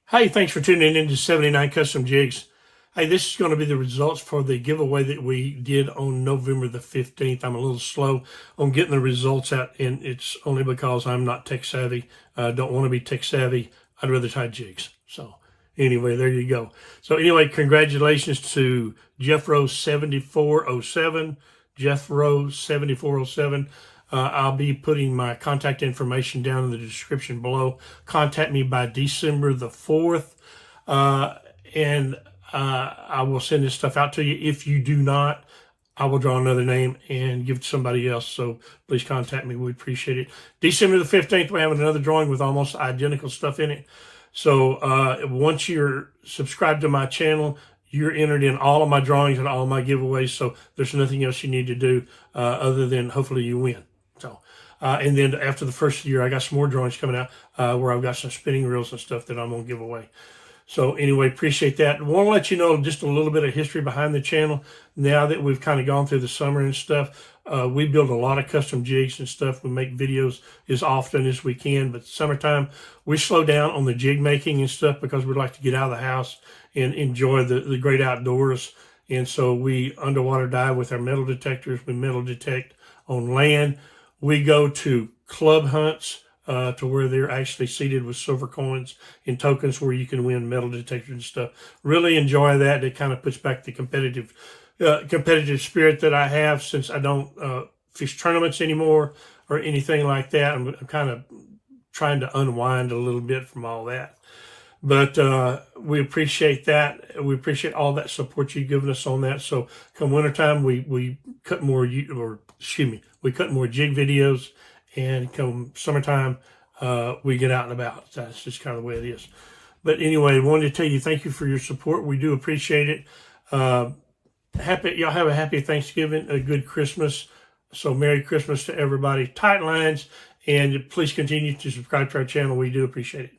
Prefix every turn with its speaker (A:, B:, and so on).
A: Hey, thanks for tuning in to 79 Custom Jigs. Hey, this is going to be the results for the giveaway that we did on November the 15th. I'm a little slow on getting the results out, and it's only because I'm not tech savvy. Don't want to be tech savvy. I'd rather tie jigs. So anyway, there you go. So anyway, congratulations to Jeff Rose 7407. Jeff Rose 7407. I'll be putting my contact information down in the description below. Contact me by December the 4th, and I will send this stuff out to you. If you do not, I will draw another name and give it to somebody else. So please contact me. We appreciate it. December the 15th, we're having another drawing with almost identical stuff in it. So once you're subscribed to my channel, you're entered in all of my drawings and all of my giveaways. So there's nothing else you need to do other than hopefully you win. So, and then after the first year, I got some more drawings coming out where I've got some spinning reels and stuff that I'm going to give away. So anyway, appreciate that. I want to let you know just a little bit of history behind the channel. Now that we've kind of gone through the summer and stuff, we build a lot of custom jigs and stuff. We make videos as often as we can, but summertime, we slow down on the jig making and stuff because we like to get out of the house and enjoy the great outdoors. And so we underwater dive with our metal detectors. We metal detect on land. We go to club hunts to where they're actually seated with silver coins and tokens where you can win metal detectors and stuff. Really enjoy that. It kind of puts back the competitive spirit that I have since I don't fish tournaments anymore or anything like that. I'm kind of trying to unwind a little bit from all that. But we appreciate that. We appreciate all that support you've given us on that. So come wintertime, we cut more, we cut more jig videos, and come summertime, we get out and about. That's just kind of the way it is. But anyway, I wanted to tell you thank you for your support. We do appreciate it. Y'all have a happy Thanksgiving, a good Christmas. So Merry Christmas to everybody. Tight lines, and please continue to subscribe to our channel. We do appreciate it.